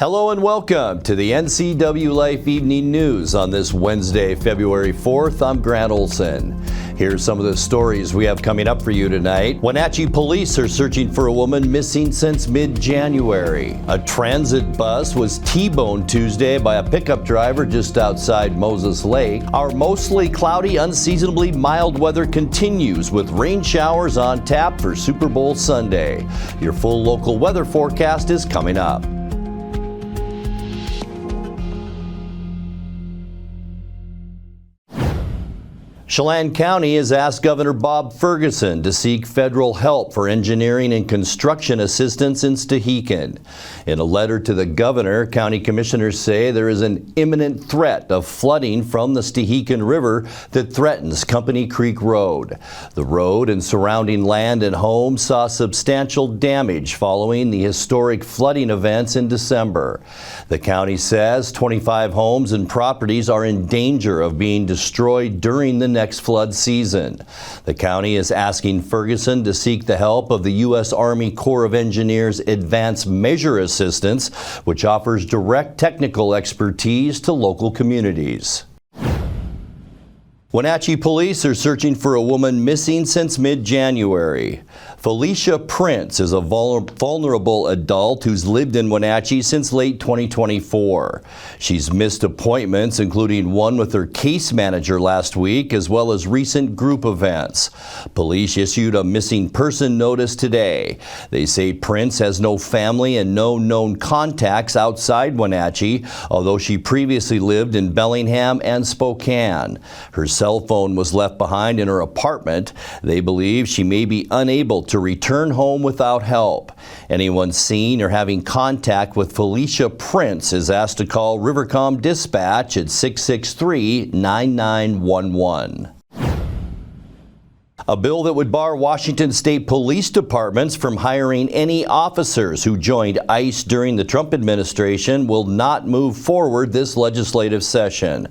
Hello and welcome to the NCWLIFE Evening News on this Wednesday, February 4th. I'm Grant Olson. Here's some of the stories we have coming up for you tonight. Wenatchee police are searching for a woman missing since mid-January. A transit bus was T-boned Tuesday by a pickup driver just outside Moses Lake. Our mostly cloudy, unseasonably mild weather continues with rain showers on tap for Super Bowl Sunday. Your full local weather forecast is coming up. Chelan County has asked Governor Bob Ferguson to seek federal help for engineering and construction assistance in Stehekin. In a letter to the governor, county commissioners say there is an imminent threat of flooding from the Stehekin River that threatens Company Creek Road. The road and surrounding land and homes saw substantial damage following the historic flooding events in December. The county says 25 homes and properties are in danger of being destroyed during the next flood season. The county is asking Ferguson to seek the help of the U.S. Army Corps of Engineers Advanced Measure Assistance, which offers direct technical expertise to local communities. Wenatchee police are searching for a woman missing since mid-January. Felicia Prince is a vulnerable adult who's lived in Wenatchee since late 2024. She's missed appointments, including one with her case manager last week, as well as recent group events. Police issued a missing person notice today. They say Prince has no family and no known contacts outside Wenatchee, although she previously lived in Bellingham and Spokane. Her cell phone was left behind in her apartment. They believe she may be unable to return home without help. Anyone seen or having contact with Felicia Prince is asked to call Rivercom Dispatch at 663-9911. A bill that would bar Washington State Police Departments from hiring any officers who joined ICE during the Trump administration will not move forward this legislative session.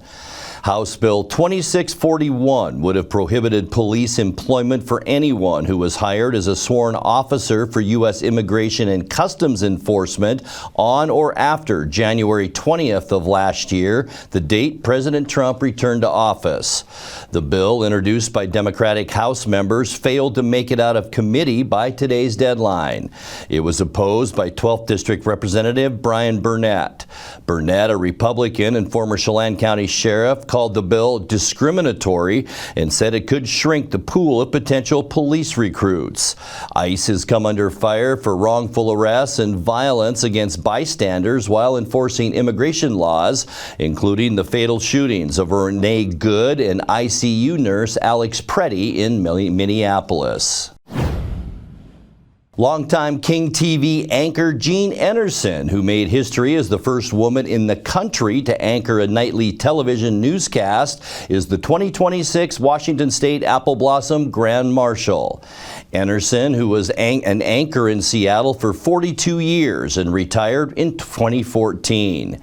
House Bill 2641 would have prohibited police employment for anyone who was hired as a sworn officer for U.S. Immigration and Customs Enforcement on or after January 20th of last year, the date President Trump returned to office. The bill, introduced by Democratic House members, failed to make it out of committee by today's deadline. It was opposed by 12th District Representative Brian Burnett. Burnett, a Republican and former Chelan County Sheriff, called the bill discriminatory and said it could shrink the pool of potential police recruits. ICE has come under fire for wrongful arrests and violence against bystanders while enforcing immigration laws, including the fatal shootings of Renee Good and ICU nurse Alex Preddy in Minneapolis. Longtime King TV anchor Jean Enerson, who made history as the first woman in the country to anchor a nightly television newscast, is the 2026 Washington State Apple Blossom Grand Marshal. Enerson, who was an anchor in Seattle for 42 years and retired in 2014.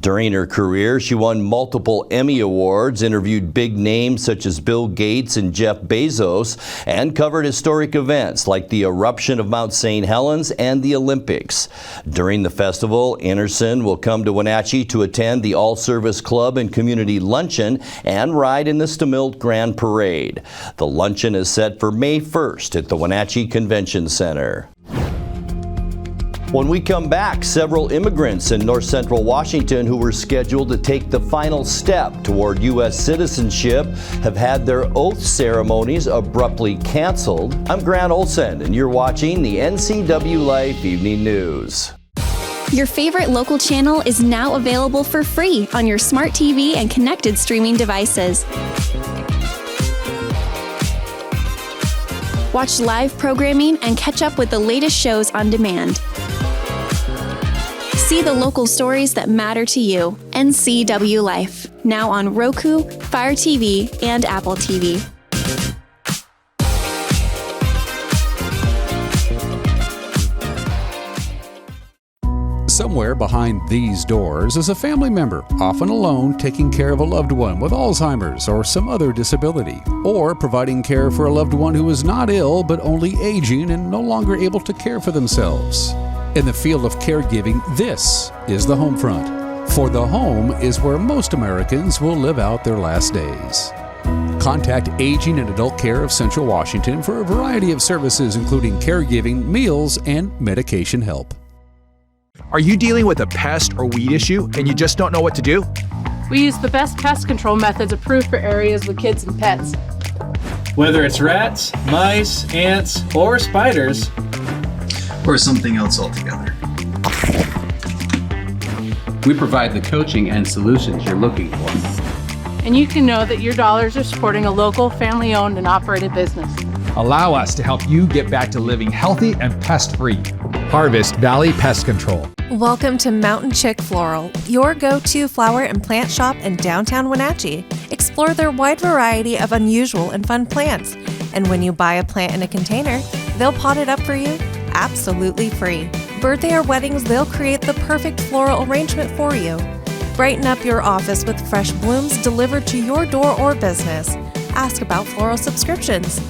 During her career, she won multiple Emmy Awards, interviewed big names such as Bill Gates and Jeff Bezos, and covered historic events like the eruption of Mount St. Helens and the Olympics. During the festival, Enerson will come to Wenatchee to attend the All-Service Club and Community Luncheon and ride in the Stamilt Grand Parade. The luncheon is set for May 1st at the Wenatchee Convention Center. When we come back, several immigrants in north central Washington who were scheduled to take the final step toward U.S. citizenship have had their oath ceremonies abruptly canceled. I'm Grant Olson, and you're watching the NCWLIFE Evening News. Your favorite local channel is now available for free on your smart TV and connected streaming devices. Watch live programming and catch up with the latest shows on demand. See the local stories that matter to you. NCWLIFE, now on Roku, Fire TV, and Apple TV. Somewhere behind these doors is a family member, often alone, taking care of a loved one with Alzheimer's or some other disability, or providing care for a loved one who is not ill but only aging and no longer able to care for themselves. In the field of caregiving, this is the home front. For the home is where most Americans will live out their last days. Contact Aging and Adult Care of Central Washington for a variety of services, including caregiving, meals, and medication help. Are you dealing with a pest or weed issue and you just don't know what to do? We use the best pest control methods approved for areas with kids and pets. Whether it's rats, mice, ants, or spiders, or something else altogether. We provide the coaching and solutions you're looking for. And you can know that your dollars are supporting a local, family-owned and operated business. Allow us to help you get back to living healthy and pest-free. Harvest Valley Pest Control. Welcome to Mountain Chick Floral, your go-to flower and plant shop in downtown Wenatchee. Explore their wide variety of unusual and fun plants. And when you buy a plant in a container, they'll pot it up for you absolutely free. Birthday or weddings, they'll create the perfect floral arrangement for you. Brighten up your office with fresh blooms delivered to your door or business. Ask about floral subscriptions.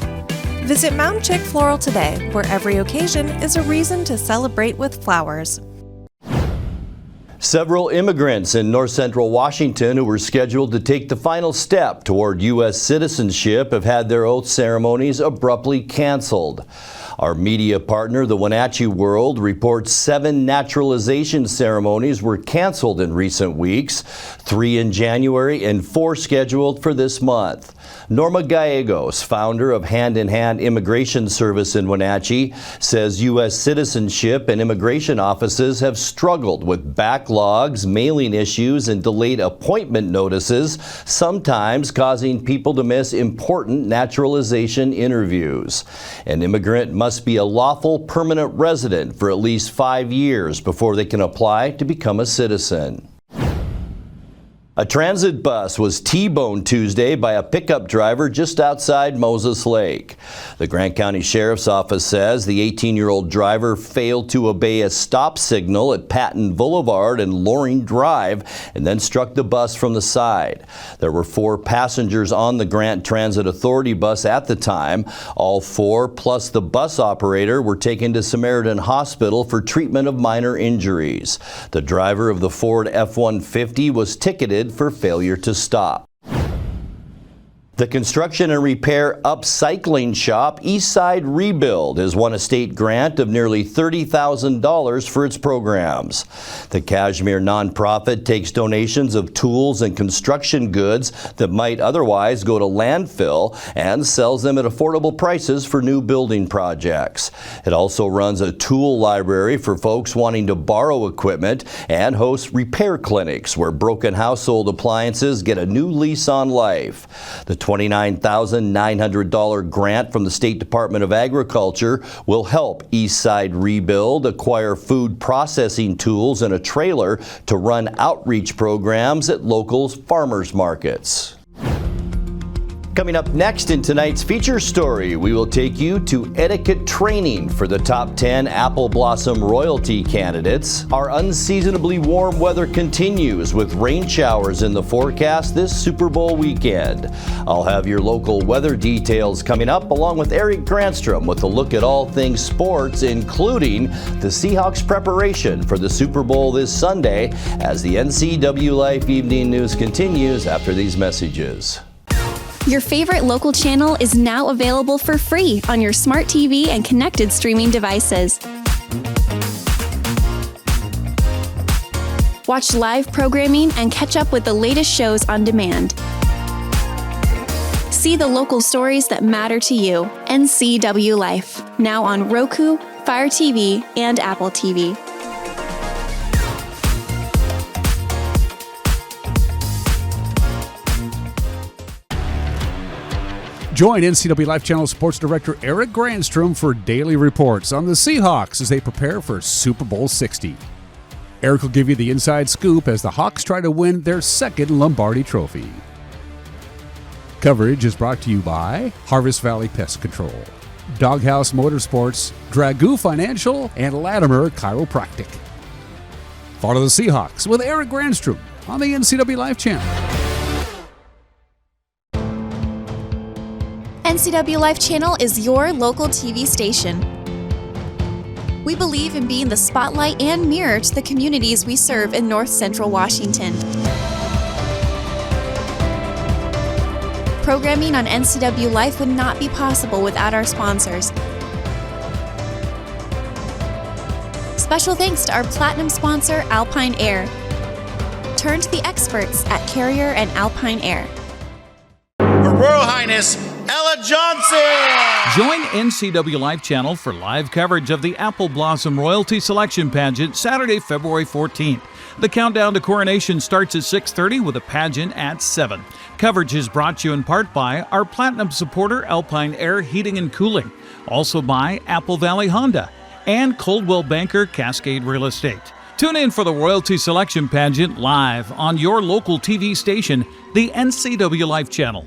Visit Mountain Chick Floral today, where every occasion is a reason to celebrate with flowers. Several immigrants in north central Washington who were scheduled to take the final step toward U.S. citizenship have had their oath ceremonies abruptly canceled. Our media partner, the Wenatchee World, reports 7 naturalization ceremonies were canceled in recent weeks, 3 in January and 4 scheduled for this month. Norma Gallegos, founder of Hand in Hand Immigration Service in Wenatchee, says U.S. citizenship and immigration offices have struggled with backlogs, mailing issues, and delayed appointment notices, sometimes causing people to miss important naturalization interviews. An immigrant must be a lawful permanent resident for at least 5 years before they can apply to become a citizen. A transit bus was T-boned Tuesday by a pickup driver just outside Moses Lake. The Grant County Sheriff's Office says the 18-year-old driver failed to obey a stop signal at Patton Boulevard and Loring Drive and then struck the bus from the side. There were 4 passengers on the Grant Transit Authority bus at the time. All 4, plus the bus operator, were taken to Samaritan Hospital for treatment of minor injuries. The driver of the Ford F-150 was ticketed for failure to stop. The construction and repair upcycling shop Eastside Rebuild has won a state grant of nearly $30,000 for its programs. The Kashmir nonprofit takes donations of tools and construction goods that might otherwise go to landfill and sells them at affordable prices for new building projects. It also runs a tool library for folks wanting to borrow equipment and hosts repair clinics where broken household appliances get a new lease on life. The $29,900 grant from the State Department of Agriculture will help Eastside Rebuild acquire food processing tools and a trailer to run outreach programs at local farmers markets. Coming up next in tonight's feature story, we will take you to etiquette training for the top 10 Apple Blossom royalty candidates. Our unseasonably warm weather continues with rain showers in the forecast this Super Bowl weekend. I'll have your local weather details coming up, along with Eric Granstrom with a look at all things sports, including the Seahawks preparation for the Super Bowl this Sunday, as the NCWLIFE Evening News continues after these messages. Your favorite local channel is now available for free on your smart TV and connected streaming devices. Watch live programming and catch up with the latest shows on demand. See the local stories that matter to you. NCWLIFE, now on Roku, Fire TV, and Apple TV. Join NCWLIFE Channel Sports Director Eric Granstrom for daily reports on the Seahawks as they prepare for Super Bowl 60. Eric will give you the inside scoop as the Hawks try to win their second Lombardi Trophy. Coverage is brought to you by Harvest Valley Pest Control, Doghouse Motorsports, Dragoo Financial, and Latimer Chiropractic. Follow the Seahawks with Eric Granstrom on the NCWLIFE Channel. NCWLIFE Channel is your local TV station. We believe in being the spotlight and mirror to the communities we serve in North Central Washington. Programming on NCWLIFE would not be possible without our sponsors. Special thanks to our platinum sponsor, Alpine Air. Turn to the experts at Carrier and Alpine Air. Her Royal Highness, Ella Johnson! Join NCWLIFE channel for live coverage of the Apple Blossom Royalty Selection Pageant Saturday, February 14th. The countdown to coronation starts at 6:30 with a pageant at 7. Coverage is brought to you in part by our platinum supporter, Alpine Air Heating and Cooling, also by Apple Valley Honda and Coldwell Banker Cascade Real Estate. Tune in for the Royalty Selection Pageant live on your local TV station, the NCWLIFE channel.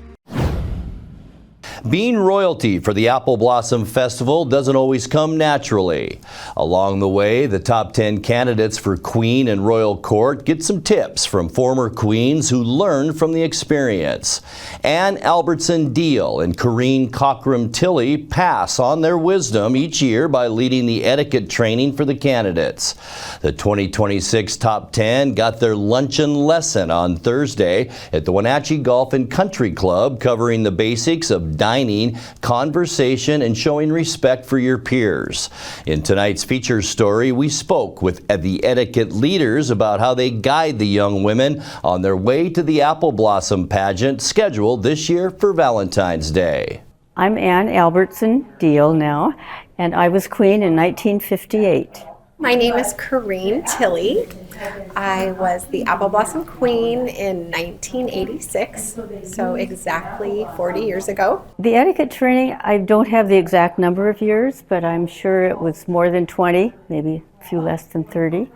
Being royalty for the Apple Blossom Festival doesn't always come naturally. Along the way, the top 10 candidates for Queen and Royal Court get some tips from former queens who learned from the experience. Ann Albertson Deal and Corrine Cockram Tilley pass on their wisdom each year by leading the etiquette training for the candidates. The 2026 top 10 got their luncheon lesson on Thursday at the Wenatchee Golf and Country Club, covering the basics of dining, conversation, and showing respect for your peers. In tonight's feature story, we spoke with the etiquette leaders about how they guide the young women on their way to the Apple Blossom pageant scheduled this year for Valentine's Day. I'm Ann Albertson Deal now, and I was queen in 1958. My name is Corrine Tilley. I was the Apple Blossom Queen in 1986, so exactly 40 years ago. The etiquette training, I don't have the exact number of years, but I'm sure it was more than 20, maybe a few less than 30.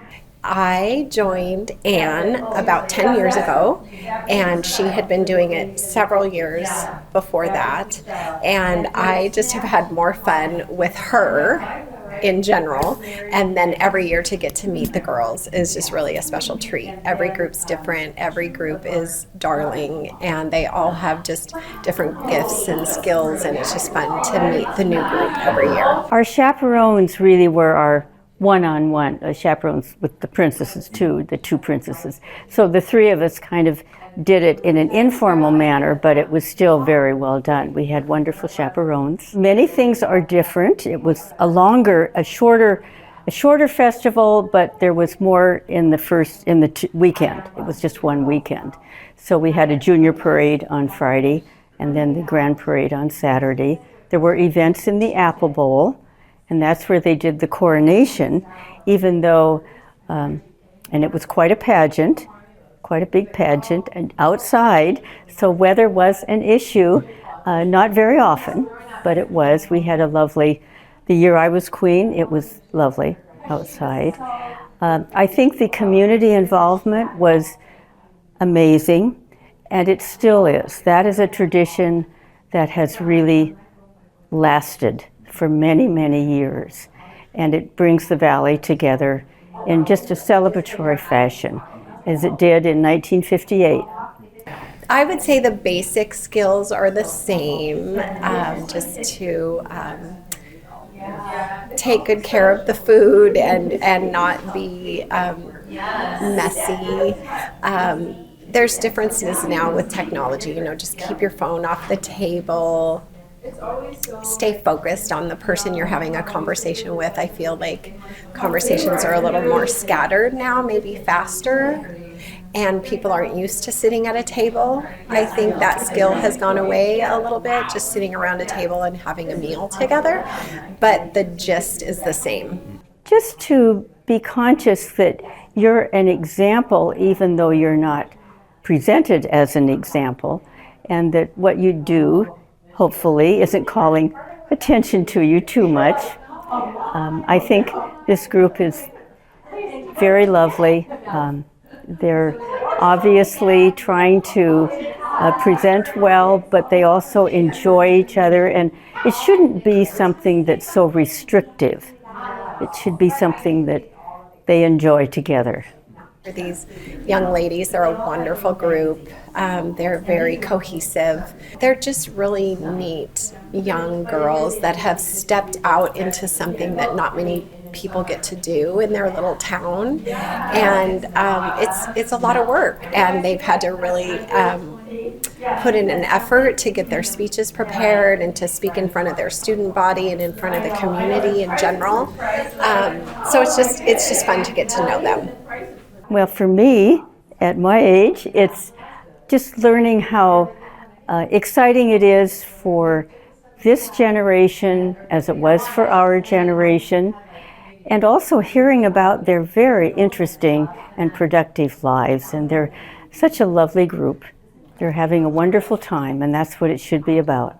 I joined Ann about 10 years ago, and she had been doing it several years before that, and I just have had more fun with her in general, and then every year to get to meet the girls is just really a special treat. Every group's different, every group is darling, and they all have just different gifts and skills, and it's just fun to meet the new group every year. Our chaperones really were our one-on-one chaperones with the princesses too, the two princesses. So the three of us kind of did it in an informal manner, but it was still very well done. We had wonderful chaperones. Many things are different. It was a shorter festival, but there was more in the weekend. It was just one weekend. So we had a junior parade on Friday, and then the grand parade on Saturday. There were events in the Apple Bowl, and that's where they did the coronation, even though, and it was quite a pageant, quite a big pageant, and outside, so weather was an issue, not very often, but it was. We had the year I was queen, it was lovely outside. I think the community involvement was amazing, and it still is. That is a tradition that has really lasted for many, many years, and it brings the Valley together in just a celebratory fashion, as it did in 1958. I would say the basic skills are the same, just to take good care of the food and not be messy. There's differences now with technology, just keep your phone off the table. Stay focused on the person you're having a conversation with. I feel like conversations are a little more scattered now, maybe faster, and people aren't used to sitting at a table. I think that skill has gone away a little bit, just sitting around a table and having a meal together, but the gist is the same. Just to be conscious that you're an example, even though you're not presented as an example, and that what you do hopefully isn't calling attention to you too much. I think this group is very lovely. They're obviously trying to present well, but they also enjoy each other, and it shouldn't be something that's so restrictive. It should be something that they enjoy together. These young ladies, they're a wonderful group. They're very cohesive. They're just really neat young girls that have stepped out into something that not many people get to do in their little town, and it's a lot of work, and they've had to really put in an effort to get their speeches prepared and to speak in front of their student body and in front of the community in general. So it's just fun to get to know them. Well, for me, at my age, it's just learning how exciting it is for this generation as it was for our generation, and also hearing about their very interesting and productive lives. And they're such a lovely group. They're having a wonderful time, and that's what it should be about.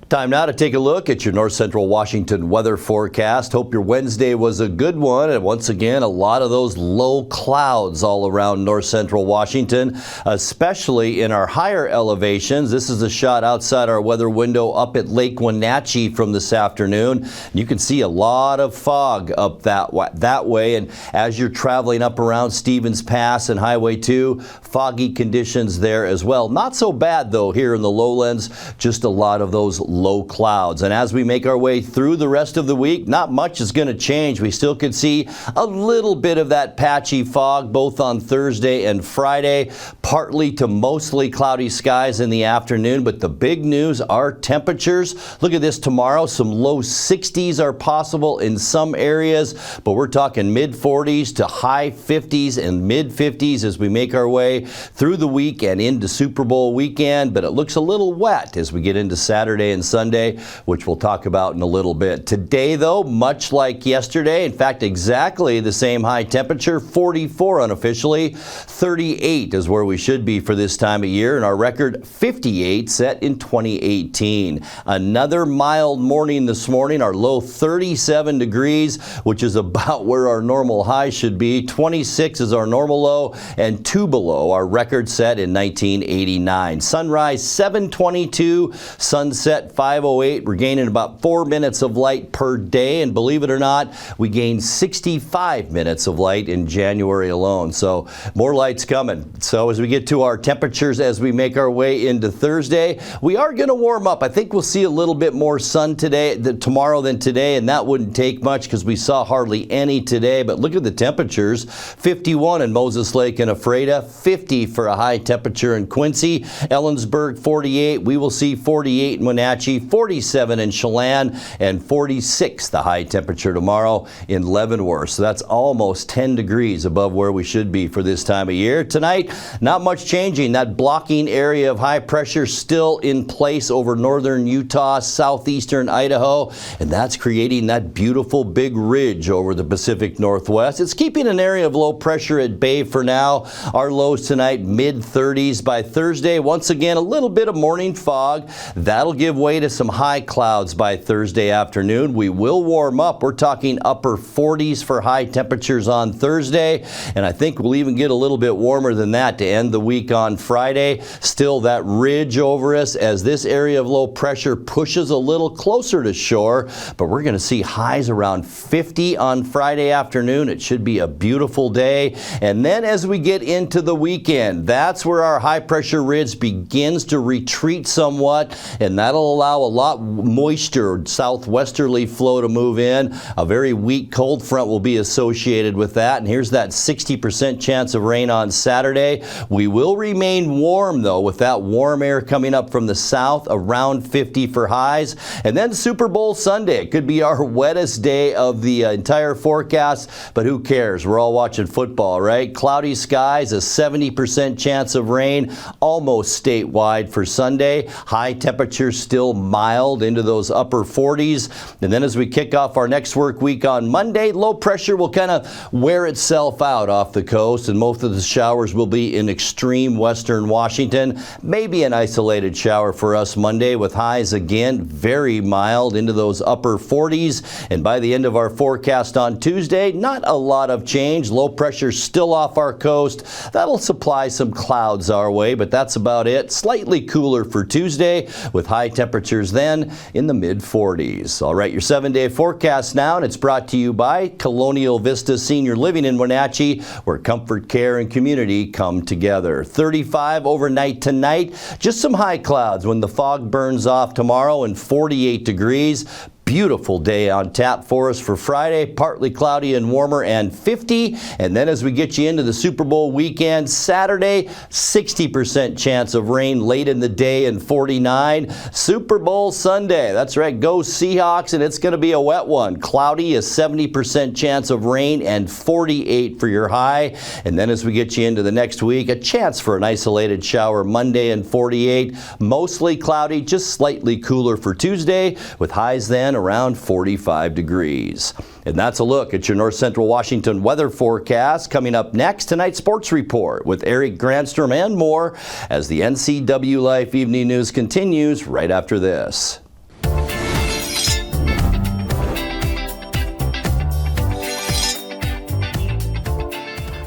Time now to take a look at your North Central Washington weather forecast. Hope your Wednesday was a good one. And once again, a lot of those low clouds all around North Central Washington, especially in our higher elevations. This is a shot outside our weather window up at Lake Wenatchee from this afternoon. You can see a lot of fog up that way. And as you're traveling up around Stevens Pass and Highway 2, foggy conditions there as well. Not so bad, though, here in the lowlands. Just a lot of those low clouds. And as we make our way through the rest of the week, not much is going to change. We still could see a little bit of that patchy fog both on Thursday and Friday, partly to mostly cloudy skies in the afternoon. But the big news are temperatures. Look at this tomorrow. Some low 60s are possible in some areas, but we're talking mid 40s to high 50s and mid 50s as we make our way through the week and into Super Bowl weekend. But it looks a little wet as we get into Saturday and Sunday, which we'll talk about in a little bit. Today, though, much like yesterday, in fact, exactly the same high temperature, 44 unofficially, 38 is where we should be for this time of year, and our record 58 set in 2018. Another mild morning this morning, our low 37 degrees, which is about where our normal high should be. 26 is our normal low, and 2 below our record set in 1989. Sunrise 7:22, sunset 5:08. We're gaining about 4 minutes of light per day, and believe it or not, we gained 65 minutes of light in January alone. So more light's coming. So as we get to our temperatures as we make our way into Thursday, we are going to warm up. I think we'll see a little bit more sun tomorrow than today, and that wouldn't take much because we saw hardly any today. But look at the temperatures: 51 in Moses Lake and Ephrata, 50 for a high temperature in Quincy, Ellensburg 48. We will see 48 in Wenatchee, 47 in Chelan, and 46 the high temperature tomorrow in Leavenworth. So that's almost 10 degrees above where we should be for this time of year. Tonight, not much changing. That blocking area of high pressure still in place over northern Utah, southeastern Idaho, and that's creating that beautiful big ridge over the Pacific Northwest. It's keeping an area of low pressure at bay for now. Our lows tonight, mid-30s. By Thursday, once again, a little bit of morning fog. That'll give way to some high clouds by Thursday afternoon. We will warm up. We're talking upper 40s for high temperatures on Thursday, and I think we'll even get a little bit warmer than that to end the week on Friday. Still that ridge over us as this area of low pressure pushes a little closer to shore, but we're going to see highs around 50 on Friday afternoon. It should be a beautiful day. And then as we get into the weekend, that's where our high pressure ridge begins to retreat somewhat, and that'll allow a lot moisture, southwesterly flow to move in. A very weak cold front will be associated with that, and here's that 60% chance of rain on Saturday. We will remain warm, though, with that warm air coming up from the south, around 50 for highs. And then Super Bowl Sunday, it could be our wettest day of the entire forecast, but who cares? We're all watching football, right? Cloudy skies, a 70% chance of rain, almost statewide for Sunday. High temperatures still mild into those upper 40s. And then as we kick off our next work week on Monday, low pressure will kind of wear itself out off the coast, and most of the showers will be in extreme western Washington. Maybe an isolated shower for us Monday, with highs again very mild into those upper 40s. And by the end of our forecast on Tuesday, not a lot of change. Low pressure still off our coast. That'll supply some clouds our way, but that's about it. Slightly cooler for Tuesday, with high temperatures then in the mid-40s. All right, your 7-day forecast now, and it's brought to you by Colonial Vista Senior Living in Wenatchee, where comfort, care, and community come together. 35 overnight tonight. Just some high clouds when the fog burns off tomorrow, and 48 degrees. Beautiful day on tap for us for Friday, partly cloudy and warmer and 50. And then as we get you into the Super Bowl weekend, Saturday, 60% chance of rain late in the day and 49. Super Bowl Sunday, that's right, go Seahawks, and it's going to be a wet one. Cloudy, a 70% chance of rain and 48 for your high. And then as we get you into the next week, a chance for an isolated shower Monday and 48. Mostly cloudy, just slightly cooler for Tuesday with highs then around 45 degrees. And that's a look at your North Central Washington weather forecast. Coming up next, tonight's sports report with Eric Granstrom and more as the NCWLIFE Evening News continues right after this.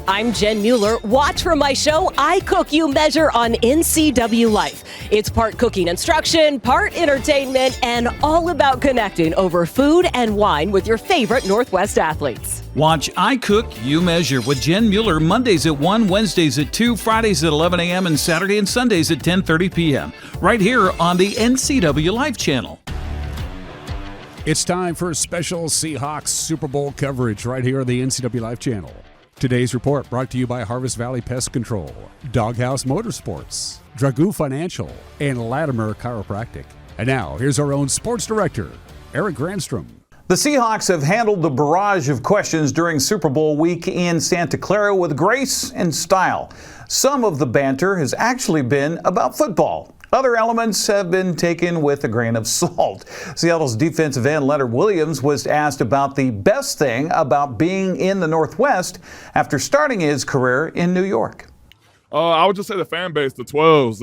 I'm Jen Mueller. Watch for my show, I Cook, You Measure on NCWLIFE. It's part cooking instruction, part entertainment, and all about connecting over food and wine with your favorite Northwest athletes. Watch I Cook, You Measure with Jen Mueller Mondays at 1, Wednesdays at 2, Fridays at 11 a.m., and Saturday and Sundays at 10:30 p.m. right here on the NCWLIFE channel. It's time for special Seahawks Super Bowl coverage right here on the NCWLIFE channel. Today's report brought to you by Harvest Valley Pest Control, Doghouse Motorsports, Dragoo Financial, and Latimer Chiropractic. And now, here's our own sports director, Eric Granstrom. The Seahawks have handled the barrage of questions during Super Bowl week in Santa Clara with grace and style. Some of the banter has actually been about football. Other elements have been taken with a grain of salt. Seattle's defensive end Leonard Williams was asked about the best thing about being in the Northwest after starting his career in New York. I would just say the fan base, the 12s.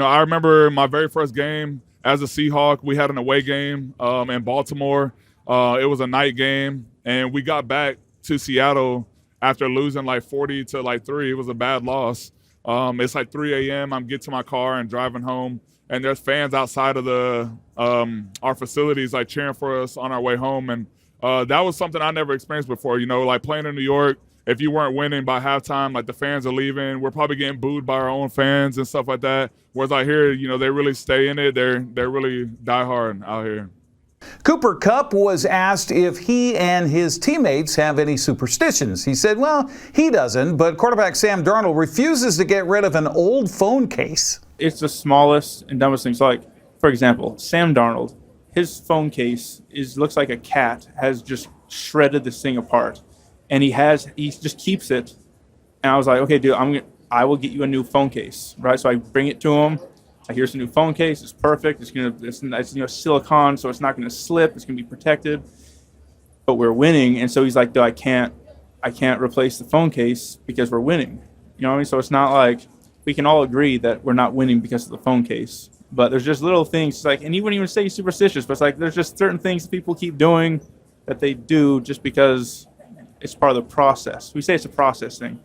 I remember my very first game as a Seahawk. We had an away game in Baltimore. It was a night game, and we got back to Seattle after losing like 40-3. It was a bad loss. It's like 3 a.m. I'm getting to my car and driving home, and there's fans outside of the our facilities like cheering for us on our way home. And that was something I never experienced before. Like playing in New York, if you weren't winning by halftime, like the fans are leaving. We're probably getting booed by our own fans and stuff like that. Whereas out here, they really stay in it. They're really diehard out here. Cooper Kupp was asked if he and his teammates have any superstitions. He said, well, he doesn't, but quarterback Sam Darnold refuses to get rid of an old phone case. It's the smallest and dumbest things. Like, for example, Sam Darnold, his phone case looks like a cat has just shredded this thing apart. And he just keeps it. And I was like, okay, dude, I will get you a new phone case, right? So I bring it to him. Here's a new phone case. It's perfect. It's silicone, so it's not going to slip. It's going to be protected. But we're winning, and so he's like, "No, I can't replace the phone case because we're winning." You know what I mean? So it's not like we can all agree that we're not winning because of the phone case. But there's just little things like, and he wouldn't even say superstitious, but it's like there's just certain things that people keep doing that they do just because it's part of the process. We say it's a process thing.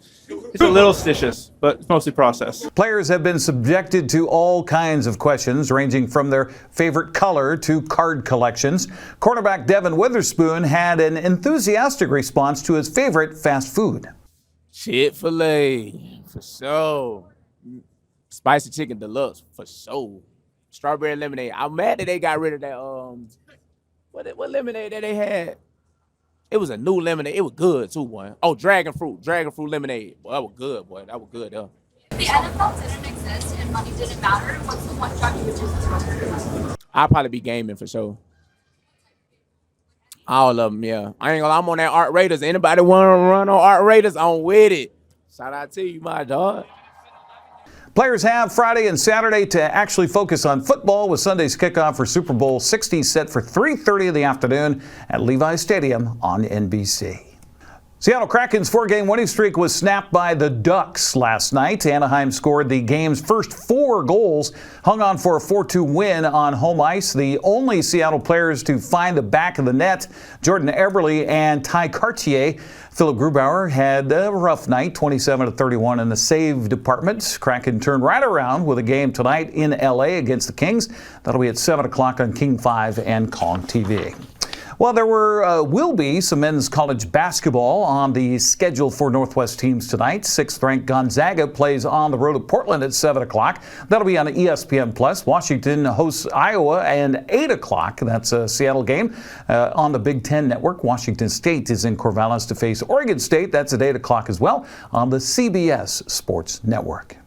It's a little stitious, but it's mostly process. Players have been subjected to all kinds of questions, ranging from their favorite color to card collections. Quarterback Devin Witherspoon had an enthusiastic response to his favorite fast food. Chick-fil-A, for sure. Spicy chicken deluxe, for sure. Strawberry lemonade. I'm mad that they got rid of that, what lemonade that they had? It was a new lemonade. It was good, too, boy. Oh, dragon fruit lemonade. Boy, that was good, boy. That was good, yeah. If the NFL didn't exist and money didn't matter, what's the one job you would choose? I'd probably be gaming for sure. All of them, yeah. I ain't gonna lie, I'm on that Art Raiders. Anybody want to run on Art Raiders? I'm with it. Shout out to you, my dog. Players have Friday and Saturday to actually focus on football, with Sunday's kickoff for Super Bowl 60 set for 3:30 in the afternoon at Levi Stadium on NBC. Seattle Kraken's 4-game winning streak was snapped by the Ducks last night. Anaheim scored the game's first 4 goals, hung on for a 4-2 win on home ice. The only Seattle players to find the back of the net, Jordan Eberle and Ty Cartier. Philip Grubauer had a rough night, 27-31 in the save department. Kraken turned right around with a game tonight in LA against the Kings. That'll be at 7 o'clock on King 5 and Kong TV. Well, there will be some men's college basketball on the schedule for Northwest teams tonight. 6th-ranked Gonzaga plays on the road at Portland at 7 o'clock. That'll be on ESPN+. Washington hosts Iowa and 8 o'clock. That's a Seattle game on the Big Ten Network. Washington State is in Corvallis to face Oregon State. That's at 8 o'clock as well on the CBS Sports Network.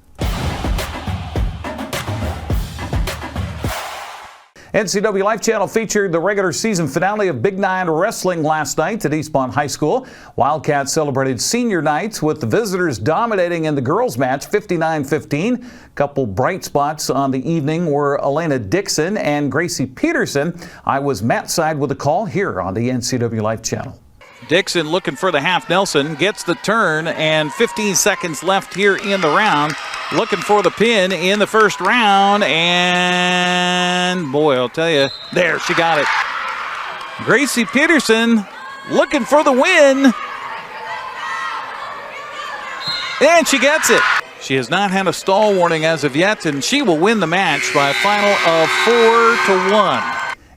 NCWLIFE channel featured the regular season finale of Big Nine Wrestling last night at Eastmont High School. Wildcats celebrated senior night with the visitors dominating in the girls match 59-15. Couple bright spots on the evening were Elena Dixon and Gracie Peterson. I was Matt Side with a call here on the NCWLIFE channel. Dixon looking for the half Nelson, gets the turn, and 15 seconds left here in the round. Looking for the pin in the first round, and boy, I'll tell you, there, she got it. Gracie Peterson looking for the win, and she gets it. She has not had a stall warning as of yet, and she will win the match by a final of 4-1.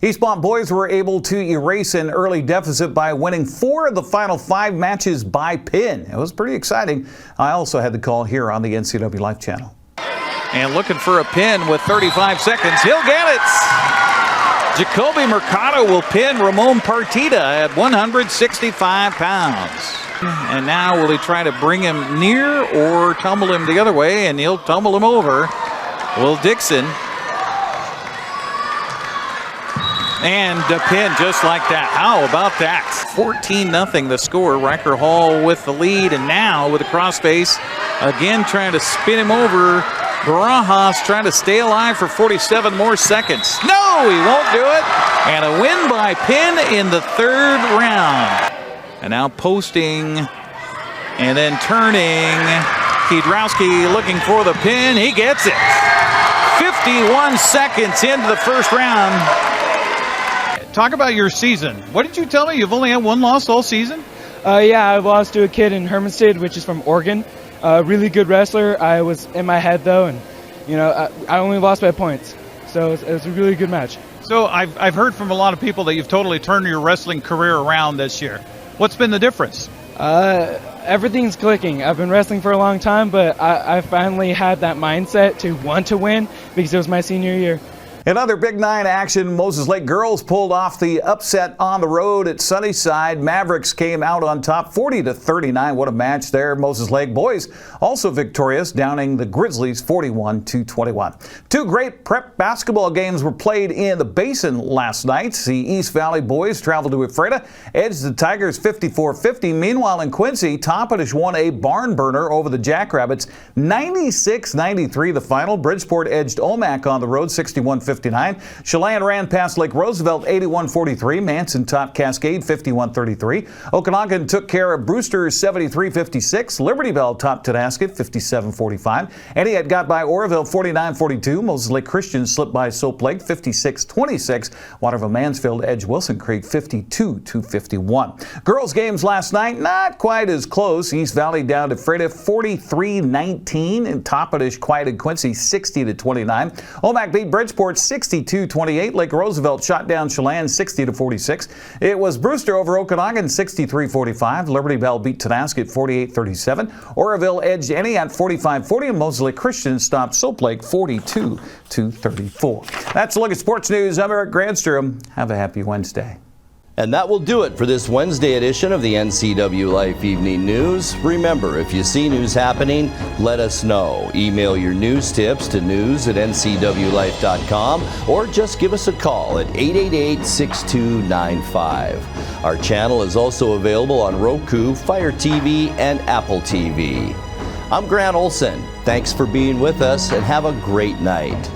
Eastmont boys were able to erase an early deficit by winning 4 of the final 5 matches by pin. It was pretty exciting. I also had the call here on the NCWLIFE channel. And looking for a pin with 35 seconds. He'll get it. Jacoby Mercado will pin Ramon Partida at 165 pounds. And now will he try to bring him near or tumble him the other way? And he'll tumble him over. Will Dixon. And a pin just like that. How about that? 14-0 the score. Riker Hall with the lead, and now with a crossface, again trying to spin him over. Barajas trying to stay alive for 47 more seconds. No, he won't do it. And a win by pin in the 3rd round. And now posting and then turning. Kiedrowski looking for the pin. He gets it. 51 seconds into the 1st round. Talk about your season. What did you tell me? You've only had 1 loss all season? Yeah, I lost to a kid in Hermanstead, which is from Oregon. Really good wrestler. I was in my head, though, and, I only lost by points. So it was a really good match. So I've heard from a lot of people that you've totally turned your wrestling career around this year. What's been the difference? Everything's clicking. I've been wrestling for a long time, but I finally had that mindset to want to win because it was my senior year. In other Big Nine action, Moses Lake girls pulled off the upset on the road at Sunnyside. Mavericks came out on top 40-39. What a match there. Moses Lake boys also victorious, downing the Grizzlies 41-21. 2 great prep basketball games were played in the Basin last night. The East Valley boys traveled to Ephrata, edged the Tigers 54-50. Meanwhile, in Quincy, Tompkins won a barn burner over the Jackrabbits 96-93 the final. Bridgeport edged Omak on the road 61-59. Chelan ran past Lake Roosevelt 81-43. Manson topped Cascade 51-33. Okanagan took care of Brewster 73-56. Liberty Bell topped Tonasket 57-45. Etiquette got by Oroville 49-42. Moses Lake Christian slipped by Soap Lake 56-26. Waterville Mansfield edged Wilson Creek 52-51. Girls games last night not quite as close. East Valley down to Freda 43-19 and Toppenish quieted Quincy 60-29. Omak beat Bridgeport 62-28. Lake Roosevelt shot down Chelan 60-46. It was Brewster over Okanagan 63-45. Liberty Bell beat Tonasket 48-37. Oroville edged Entiat 45-40, and Moses Lake Christian stopped Soap Lake 42-34. That's a look at sports news. I'm Eric Granstrom. Have a happy Wednesday. And that will do it for this Wednesday edition of the NCWLIFE Evening News. Remember, if you see news happening, let us know. Email your news tips to news@ncwlife.com or just give us a call at 888-6295. Our channel is also available on Roku, Fire TV, and Apple TV. I'm Grant Olson. Thanks for being with us and have a great night.